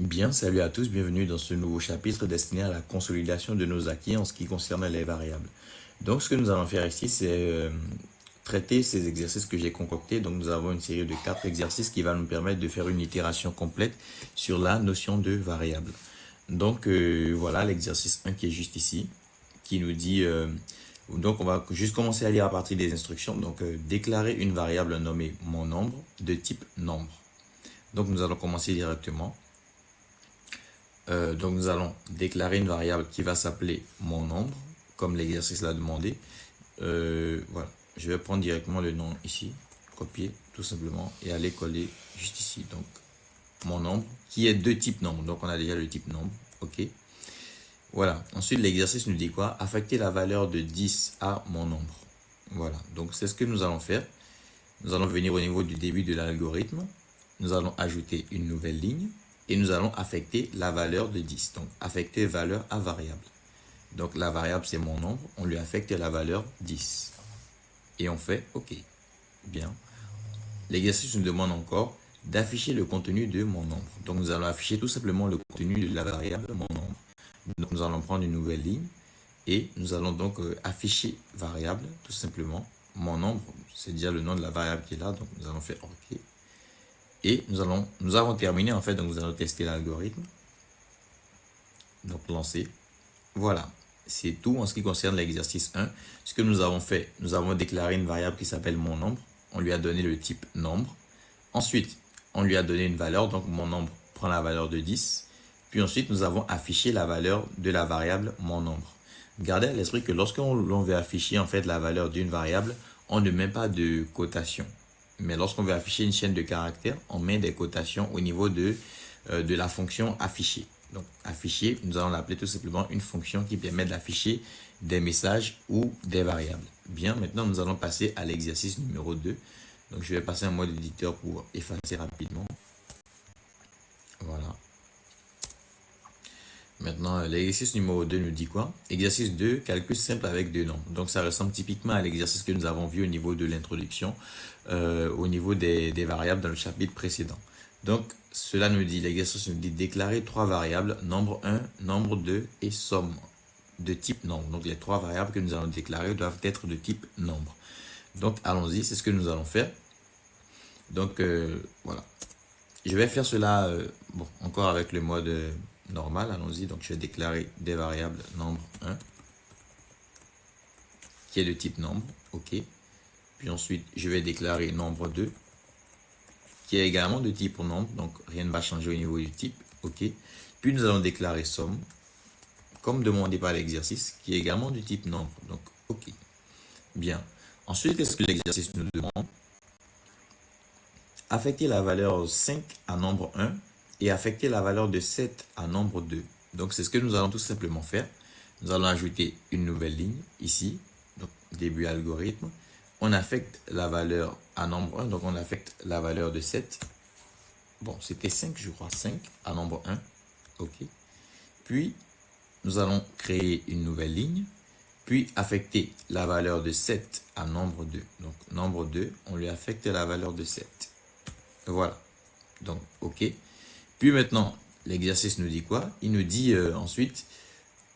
Bien, salut à tous, bienvenue dans ce nouveau chapitre destiné à la consolidation de nos acquis en ce qui concerne les variables. Donc ce que nous allons faire ici, c'est traiter ces exercices que j'ai concoctés. Donc nous avons une série de 4 exercices qui va nous permettre de faire une itération complète sur la notion de variable. Donc voilà l'exercice 1 qui est juste ici, qui nous dit... donc on va juste commencer à lire à partir des instructions. Donc déclarer une variable nommée mon nombre de type nombre. Donc nous allons commencer directement. Donc nous allons déclarer une variable qui va s'appeler mon nombre, comme l'exercice l'a demandé. Voilà, je vais prendre directement le nom ici, copier tout simplement et aller coller juste ici. Donc mon nombre qui est de type nombre. Donc on a déjà le type nombre, ok. Voilà, ensuite l'exercice nous dit quoi? Affecter la valeur de 10 à mon nombre. Voilà, donc c'est ce que nous allons faire. Nous allons venir au niveau du début de l'algorithme. Nous allons ajouter une nouvelle ligne. Et nous allons affecter la valeur de 10. Donc, affecter valeur à variable. Donc, la variable, c'est mon nombre. On lui affecte la valeur 10. Et on fait OK. Bien. L'exercice nous demande encore d'afficher le contenu de mon nombre. Donc, nous allons afficher tout simplement le contenu de la variable mon nombre. Donc, nous allons prendre une nouvelle ligne. Et nous allons donc afficher variable, tout simplement. Mon nombre, c'est déjà le nom de la variable qui est là. Donc, nous allons faire OK. Et nous avons terminé en fait, donc nous allons tester l'algorithme. Donc lancer. Voilà, c'est tout en ce qui concerne l'exercice 1. Ce que nous avons fait, nous avons déclaré une variable qui s'appelle mon nombre. On lui a donné le type nombre. Ensuite, on lui a donné une valeur, donc mon nombre prend la valeur de 10. Puis ensuite, nous avons affiché la valeur de la variable mon nombre. Gardez à l'esprit que lorsqu'on veut afficher en fait la valeur d'une variable, on ne met pas de cotation. Mais lorsqu'on veut afficher une chaîne de caractères, on met des cotations au niveau de la fonction afficher. Donc, afficher, nous allons l'appeler tout simplement une fonction qui permet d'afficher des messages ou des variables. Bien, maintenant, nous allons passer à l'exercice numéro 2. Donc, je vais passer en mode éditeur pour effacer rapidement. Voilà. Maintenant, l'exercice numéro 2 nous dit quoi? Exercice 2, calcul simple avec deux nombres. Donc, ça ressemble typiquement à l'exercice que nous avons vu au niveau de l'introduction, au niveau des variables dans le chapitre précédent. Donc, cela nous dit, l'exercice nous dit déclarer trois variables, nombre 1, nombre 2 et somme de type nombre. Donc, les trois variables que nous allons déclarer doivent être de type nombre. Donc, allons-y, c'est ce que nous allons faire. Donc, voilà. Je vais faire cela, bon, encore avec le mode normal, allons-y. Donc, je vais déclarer des variables nombre 1, qui est de type nombre, ok. Puis ensuite, je vais déclarer nombre 2, qui est également de type nombre, donc rien ne va changer au niveau du type, ok. Puis nous allons déclarer somme, comme demandé par l'exercice, qui est également du type nombre, donc ok. Bien. Ensuite, qu'est-ce que l'exercice nous demande? Affecter la valeur 5 à nombre 1 et affecter la valeur de 7 à nombre 2. Donc, c'est ce que nous allons tout simplement faire. Nous allons ajouter une nouvelle ligne ici, donc début algorithme. On affecte la valeur à nombre 1, donc on affecte la valeur de 7. Bon, c'était 5, je crois, 5 à nombre 1. OK. Puis, nous allons créer une nouvelle ligne, puis affecter la valeur de 7 à nombre 2. Donc, nombre 2, on lui affecte la valeur de 7. Voilà. Donc, OK. Puis maintenant, l'exercice nous dit quoi? Il nous dit ensuite,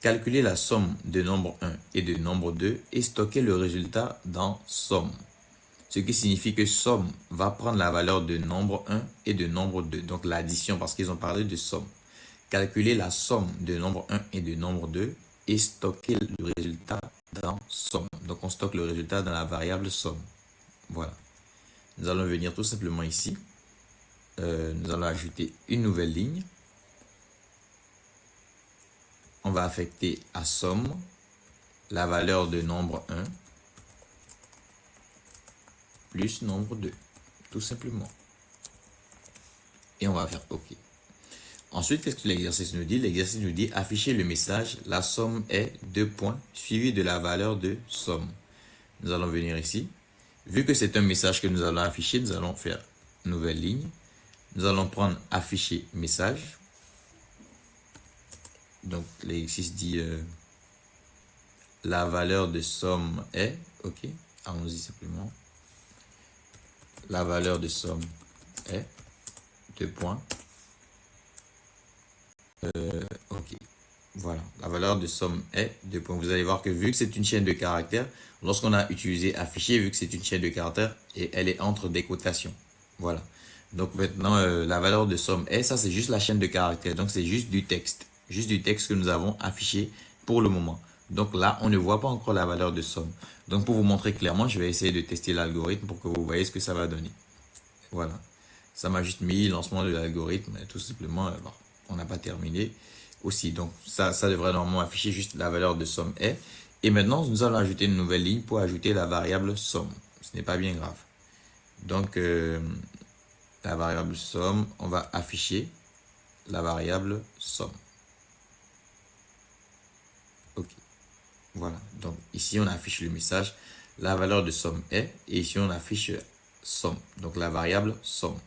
calculer la somme de nombre 1 et de nombre 2 et stocker le résultat dans somme. Ce qui signifie que somme va prendre la valeur de nombre 1 et de nombre 2. Donc, l'addition, parce qu'ils ont parlé de somme. Calculer la somme de nombre 1 et de nombre 2 et stocker le résultat dans somme. Donc, on stocke le résultat dans la variable somme. Voilà. Nous allons venir tout simplement ici. Nous allons ajouter une nouvelle ligne. On va affecter à somme la valeur de nombre 1 plus nombre 2, tout simplement. Et on va faire OK. Ensuite, qu'est-ce que l'exercice nous dit? L'exercice nous dit afficher le message, la somme est 2 points, suivi de la valeur de somme. Nous allons venir ici. Vu que c'est un message que nous allons afficher, nous allons faire nouvelle ligne. Nous allons prendre afficher message. Donc, l'exercice dit la valeur de somme est, ok, allons-y simplement. La valeur de somme est 2 points. Ok. Voilà, la valeur de somme est 2 points. Vous allez voir que vu que c'est une chaîne de caractères, lorsqu'on a utilisé afficher, vu que c'est une chaîne de caractères, et elle est entre des cotations. Voilà. Donc maintenant, la valeur de somme est, ça c'est juste la chaîne de caractères. Donc c'est juste du texte. Juste du texte que nous avons affiché pour le moment. Donc là, on ne voit pas encore la valeur de somme. Donc pour vous montrer clairement, je vais essayer de tester l'algorithme pour que vous voyez ce que ça va donner. Voilà. Ça m'a juste mis lancement de l'algorithme. Tout simplement, bon, on n'a pas terminé aussi. Donc, ça devrait normalement afficher juste la valeur de somme est. Et maintenant, nous allons ajouter une nouvelle ligne pour ajouter la variable somme. Ce n'est pas bien grave. Donc, la variable somme, on va afficher la variable somme. OK. Voilà. Donc, ici, on affiche le message. La valeur de somme est. Et ici, on affiche somme. Donc, la variable somme.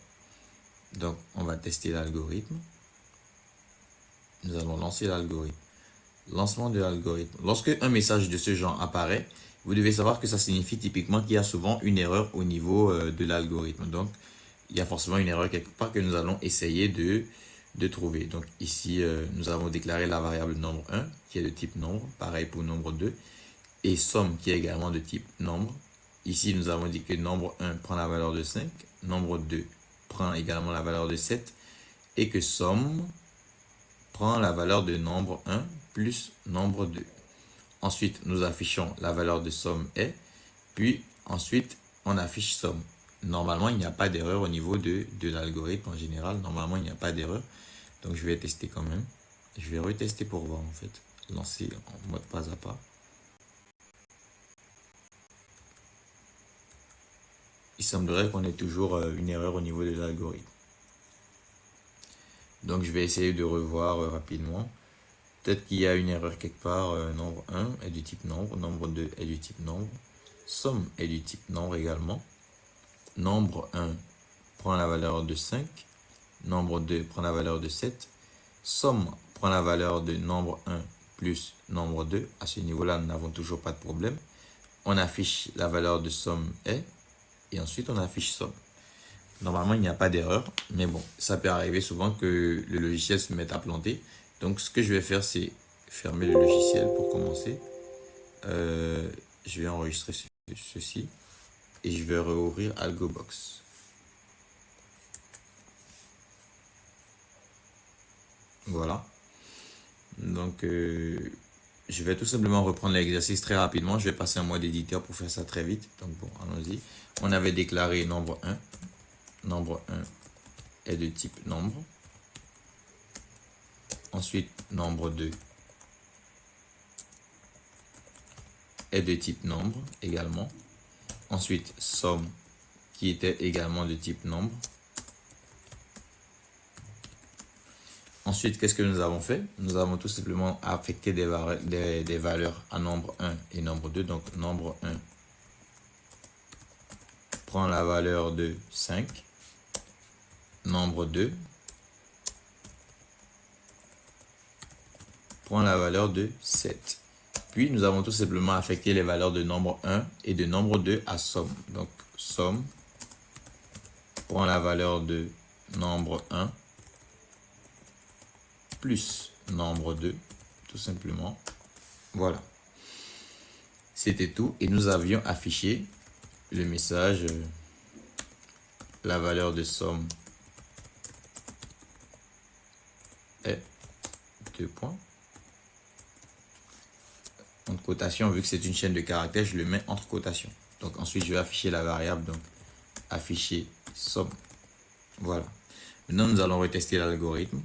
Donc, on va tester l'algorithme. Nous allons lancer l'algorithme. Lancement de l'algorithme. Lorsque un message de ce genre apparaît, vous devez savoir que ça signifie typiquement qu'il y a souvent une erreur au niveau de l'algorithme. Donc, il y a forcément une erreur quelque part que nous allons essayer de trouver. Donc, ici, nous avons déclaré la variable nombre 1 qui est de type nombre. Pareil pour nombre 2. Et somme qui est également de type nombre. Ici, nous avons dit que nombre 1 prend la valeur de 5. Nombre 2 prend également la valeur de 7. Et que somme prend la valeur de nombre 1 plus nombre 2. Ensuite, nous affichons la valeur de somme est, puis ensuite, on affiche somme. Normalement, il n'y a pas d'erreur au niveau de l'algorithme en général. Normalement, il n'y a pas d'erreur. Donc, je vais tester quand même. Je vais retester pour voir en fait. Lancer en mode pas à pas. Il semblerait qu'on ait toujours une erreur au niveau de l'algorithme. Donc, je vais essayer de revoir rapidement. Peut-être qu'il y a une erreur quelque part. Nombre 1 est du type nombre. Nombre 2 est du type nombre. Somme est du type nombre également. Nombre 1 prend la valeur de 5. Nombre 2 prend la valeur de 7. Somme prend la valeur de nombre 1 plus nombre 2. À ce niveau-là, nous n'avons toujours pas de problème. On affiche la valeur de somme est. Et ensuite, on affiche somme. Normalement, il n'y a pas d'erreur. Mais bon, ça peut arriver souvent que le logiciel se mette à planter. Donc, ce que je vais faire, c'est fermer le logiciel pour commencer. Je vais enregistrer ceci. Et je vais rouvrir AlgoBox. Voilà. Donc, je vais tout simplement reprendre l'exercice très rapidement. Je vais passer en mode éditeur pour faire ça très vite. Donc, bon, allons-y. On avait déclaré nombre 1. Nombre 1 est de type nombre. Ensuite, nombre 2 est de type nombre également. Ensuite, somme qui était également de type nombre. Ensuite, qu'est-ce que nous avons fait? Nous avons tout simplement affecté des valeurs à nombre 1 et nombre 2. Donc, nombre 1 prend la valeur de 5. Nombre 2 prend la valeur de 7. Puis, nous avons tout simplement affecté les valeurs de nombre 1 et de nombre 2 à somme. Donc, somme prend la valeur de nombre 1 plus nombre 2, tout simplement. Voilà. C'était tout. Et nous avions affiché le message, la valeur de somme est 2 points. Entre cotations, vu que c'est une chaîne de caractères, je le mets entre cotations. Donc ensuite, je vais afficher la variable, donc afficher somme. Voilà. Maintenant, nous allons retester l'algorithme.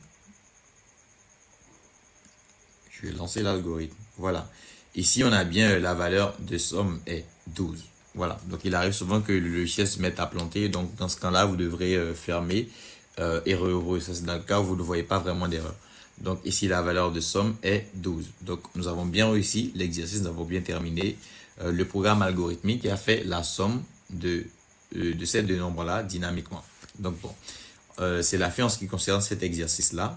Je vais lancer l'algorithme. Voilà. Ici, on a bien la valeur de somme est 12. Voilà. Donc, il arrive souvent que le logiciel se mette à planter. Donc, dans ce cas-là, vous devrez fermer et rouvrir. Ça, c'est dans le cas où vous ne voyez pas vraiment d'erreur. Donc, ici, la valeur de somme est 12. Donc, nous avons bien réussi l'exercice. Nous avons bien terminé le programme algorithmique qui a fait la somme de ces deux nombres-là dynamiquement. Donc, bon, c'est la fin en ce qui concerne cet exercice-là.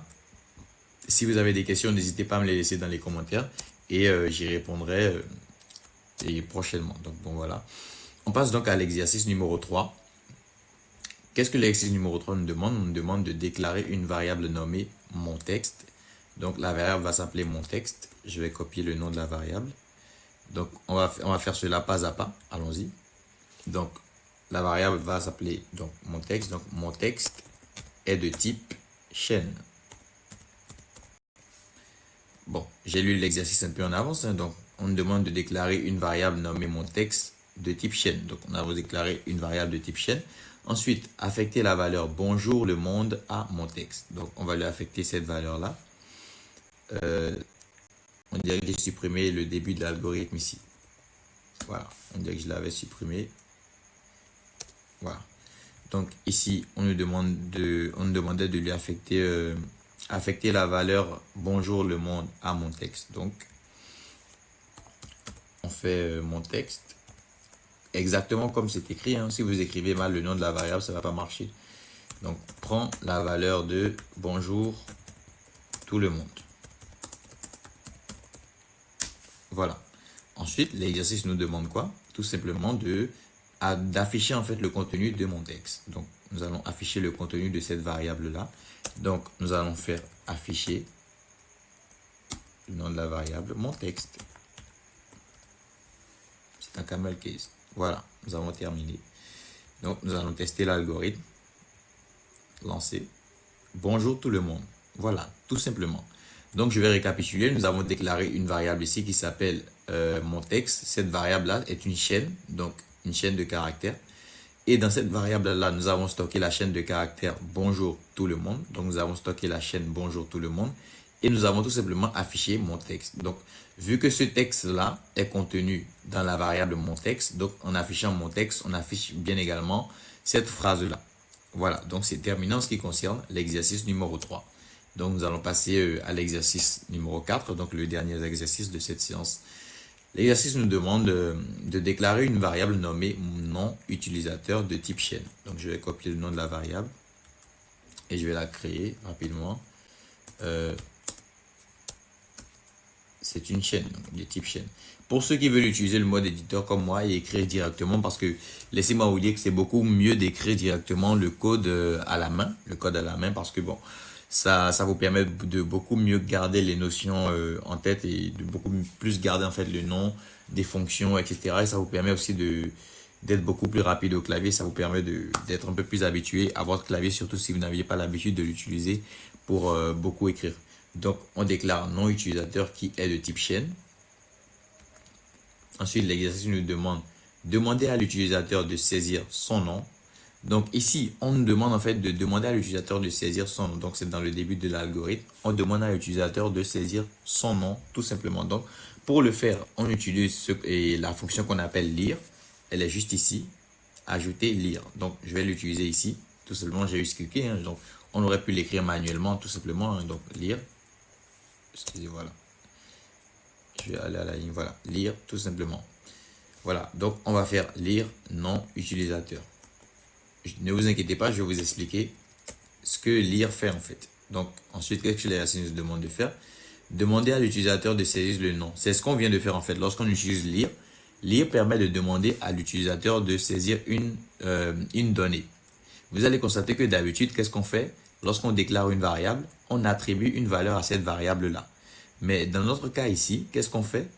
Si vous avez des questions, n'hésitez pas à me les laisser dans les commentaires et j'y répondrai prochainement. Donc, bon, voilà. On passe donc à l'exercice numéro 3. Qu'est-ce que l'exercice numéro 3 nous demande? On nous demande de déclarer une variable nommée mon texte Donc la variable va s'appeler mon texte. Je vais copier le nom de la variable. Donc on va faire cela pas à pas. Allons-y. Donc la variable va s'appeler donc mon texte. Donc mon texte est de type chaîne. Bon, j'ai lu l'exercice un peu en avance. Donc on nous demande de déclarer une variable nommée mon texte de type chaîne. Donc on a déclaré une variable de type chaîne. Ensuite, affecter la valeur bonjour le monde à mon texte. Donc on va lui affecter cette valeur-là. On dirait que j'ai supprimé le début de l'algorithme ici. Voilà, on dirait que je l'avais supprimé. Voilà. Donc ici, on nous demandait de lui affecter la valeur bonjour le monde à mon texte. Donc, on fait mon texte exactement comme c'est écrit. Hein. Si vous écrivez mal le nom de la variable, ça ne va pas marcher. Donc, prends la valeur de bonjour tout le monde. Voilà. Ensuite, l'exercice nous demande quoi? Tout simplement d'afficher en fait le contenu de mon texte. Donc, nous allons afficher le contenu de cette variable-là. Donc, nous allons faire afficher le nom de la variable, mon texte. C'est un camel case. Voilà, nous avons terminé. Donc, nous allons tester l'algorithme. Lancer. Bonjour tout le monde. Voilà, tout simplement. Donc, je vais récapituler. Nous avons déclaré une variable ici qui s'appelle mon texte. Cette variable-là est une chaîne, donc une chaîne de caractères. Et dans cette variable-là, nous avons stocké la chaîne de caractères bonjour tout le monde. Donc, nous avons stocké la chaîne bonjour tout le monde. Et nous avons tout simplement affiché mon texte. Donc, vu que ce texte-là est contenu dans la variable mon texte, donc en affichant mon texte, on affiche bien également cette phrase-là. Voilà, donc c'est terminé en ce qui concerne l'exercice numéro 3. Donc, nous allons passer à l'exercice numéro 4, donc le dernier exercice de cette séance. L'exercice nous demande de déclarer une variable nommée nom utilisateur de type chaîne. Donc, je vais copier le nom de la variable et je vais la créer rapidement. C'est une chaîne, de type chaîne. Pour ceux qui veulent utiliser le mode éditeur comme moi et écrire directement, parce que laissez-moi vous dire que c'est beaucoup mieux d'écrire directement le code à la main, parce que bon, ça vous permet de beaucoup mieux garder les notions en tête et de beaucoup plus garder en fait le nom des fonctions, etc. Et ça vous permet aussi d'être beaucoup plus rapide au clavier, ça vous permet d'être un peu plus habitué à votre clavier, surtout si vous n'aviez pas l'habitude de l'utiliser pour beaucoup écrire. Donc, on déclare nom utilisateur qui est de type chaîne. Ensuite, l'exercice nous demande demander à l'utilisateur de saisir son nom. Donc, ici, on nous demande en fait de demander à l'utilisateur de saisir son nom. Donc, c'est dans le début de l'algorithme. On demande à l'utilisateur de saisir son nom, tout simplement. Donc, pour le faire, on utilise la fonction qu'on appelle lire. Elle est juste ici. Ajouter lire. Donc, je vais l'utiliser ici. Tout simplement, j'ai juste cliqué. Hein. Donc, on aurait pu l'écrire manuellement, tout simplement. Hein. Donc, lire. Excusez, voilà. Je vais aller à la ligne, voilà, lire tout simplement. Voilà, donc on va faire lire nom utilisateur. Ne vous inquiétez pas, je vais vous expliquer ce que lire fait en fait. Donc ensuite, qu'est-ce que l'exercice nous demande de faire? Demander à l'utilisateur de saisir le nom. C'est ce qu'on vient de faire en fait. Lorsqu'on utilise lire, lire permet de demander à l'utilisateur de saisir une donnée. Vous allez constater que d'habitude, qu'est-ce qu'on fait? Lorsqu'on déclare une variable, on attribue une valeur à cette variable-là. Mais dans notre cas ici, qu'est-ce qu'on fait?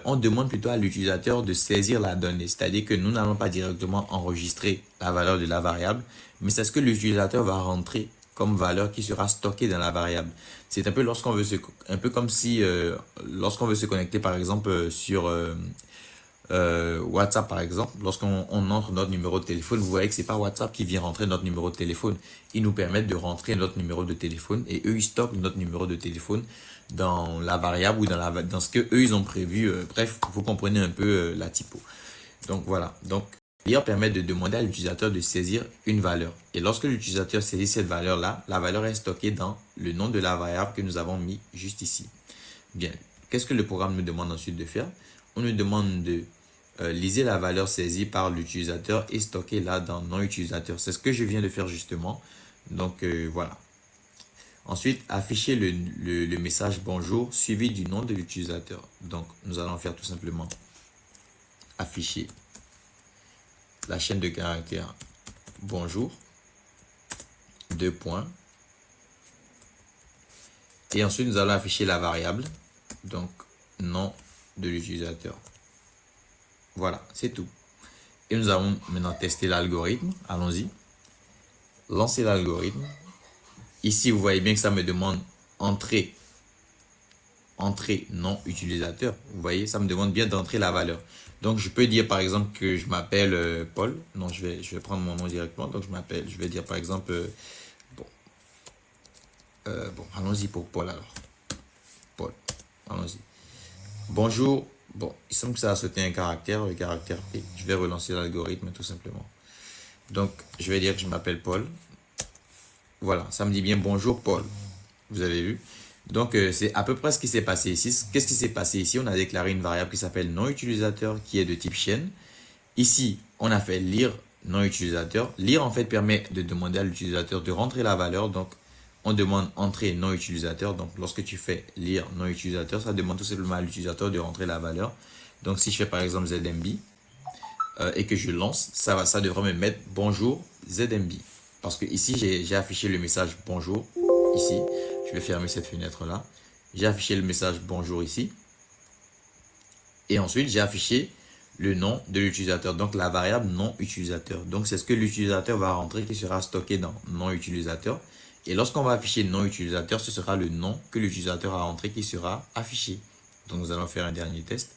On demande plutôt à l'utilisateur de saisir la donnée. C'est-à-dire que nous n'allons pas directement enregistrer la valeur de la variable, mais c'est ce que l'utilisateur va rentrer comme valeur qui sera stockée dans la variable. C'est un peu lorsqu'on veut un peu comme si lorsqu'on veut se connecter par exemple sur WhatsApp par exemple, lorsqu'on entre notre numéro de téléphone, vous voyez que c'est pas WhatsApp qui vient rentrer notre numéro de téléphone. Ils nous permettent de rentrer notre numéro de téléphone et eux ils stockent notre numéro de téléphone dans la variable ou dans ce que eux ils ont prévu. Bref, vous comprenez un peu la typo. Donc voilà. Donc lire permet de demander à l'utilisateur de saisir une valeur. Et lorsque l'utilisateur saisit cette valeur-là, la valeur est stockée dans le nom de la variable que nous avons mis juste ici. Bien. Qu'est-ce que le programme nous demande ensuite de faire? On nous demande de liser la valeur saisie par l'utilisateur et stocker là dans nom utilisateur. C'est ce que je viens de faire justement. Donc voilà. Ensuite, afficher le message bonjour suivi du nom de l'utilisateur. Donc nous allons faire tout simplement afficher la chaîne de caractères bonjour, deux points, Et ensuite, nous allons afficher la variable, donc nom de l'utilisateur. Voilà, c'est tout. Et nous allons maintenant tester l'algorithme. Allons-y. Lancer l'algorithme. Ici, vous voyez bien que ça me demande entrée nom utilisateur. Vous voyez, ça me demande bien d'entrer la valeur. Donc, je peux dire par exemple que je m'appelle Paul. Non, je vais prendre mon nom directement. Donc, je vais dire par exemple, bon, allons-y pour Paul alors. Paul, allons-y. Bonjour. Bon, il semble que ça a sauté un caractère, le caractère P. Je vais relancer l'algorithme tout simplement. Donc, je vais dire que je m'appelle Paul. Voilà, ça me dit bien bonjour Paul. Vous avez vu? Donc, c'est à peu près ce qui s'est passé ici. Qu'est-ce qui s'est passé ici? On a déclaré une variable qui s'appelle non utilisateur qui est de type chaîne. Ici, on a fait lire non utilisateur. Lire, en fait, permet de demander à l'utilisateur de rentrer la valeur. Donc, on demande entrée non utilisateur. Donc, lorsque tu fais lire non utilisateur, ça demande tout simplement à l'utilisateur de rentrer la valeur. Donc, si je fais par exemple ZMB et que je lance, ça devrait me mettre bonjour ZMB. Parce que ici, j'ai affiché le message bonjour. Ici, je vais fermer cette fenêtre-là. J'ai affiché le message bonjour ici. Et ensuite, j'ai affiché le nom de l'utilisateur. Donc, la variable non utilisateur. Donc, c'est ce que l'utilisateur va rentrer qui sera stocké dans non utilisateur. Et lorsqu'on va afficher non utilisateur, ce sera le nom que l'utilisateur a rentré qui sera affiché. Donc, nous allons faire un dernier test.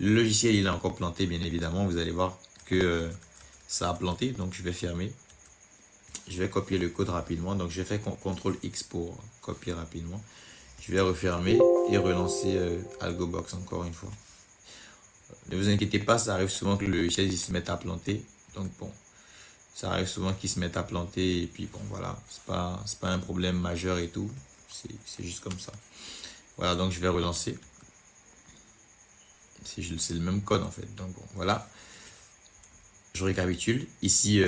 Le logiciel, il est encore planté, bien évidemment. Vous allez voir que ça a planté. Donc, je vais fermer. Je vais copier le code rapidement. Donc, je vais faire CTRL X pour copier rapidement. Je vais refermer et relancer AlgoBox encore une fois. Ne vous inquiétez pas, ça arrive souvent que le logiciel se mette à planter. Donc, bon, ça arrive souvent qu'il se mette à planter. Et puis, bon, voilà, c'est pas un problème majeur et tout. C'est juste comme ça. Voilà, donc je vais relancer. C'est le même code en fait. Donc, bon, voilà. Je récapitule. Ici,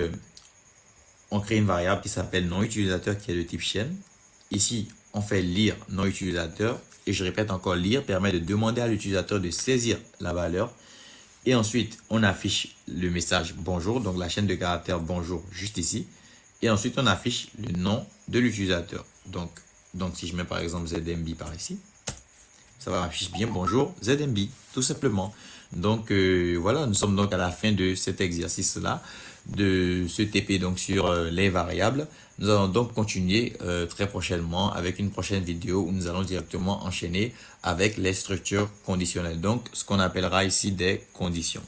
on crée une variable qui s'appelle non utilisateur qui est de type chaîne. Ici, on fait lire non utilisateur. Et je répète encore, lire permet de demander à l'utilisateur de saisir la valeur. Et ensuite, on affiche le message bonjour, donc la chaîne de caractères bonjour juste ici. Et ensuite, on affiche le nom de l'utilisateur. Donc, si je mets par exemple ZMB par ici, ça va m'afficher bien bonjour ZMB, tout simplement. Donc, voilà, nous sommes donc à la fin de cet exercice-là, de ce TP donc sur les variables. Nous allons donc continuer très prochainement avec une prochaine vidéo où nous allons directement enchaîner avec les structures conditionnelles. Donc, ce qu'on appellera ici des conditions.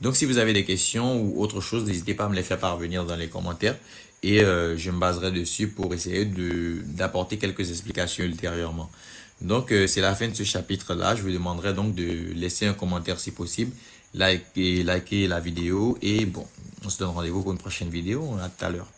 Donc, si vous avez des questions ou autre chose, n'hésitez pas à me les faire parvenir dans les commentaires et je me baserai dessus pour essayer d'apporter quelques explications ultérieurement. Donc, c'est la fin de ce chapitre-là. Je vous demanderai donc de laisser un commentaire si possible, liker la vidéo et bon, on se donne rendez-vous pour une prochaine vidéo. À tout à l'heure.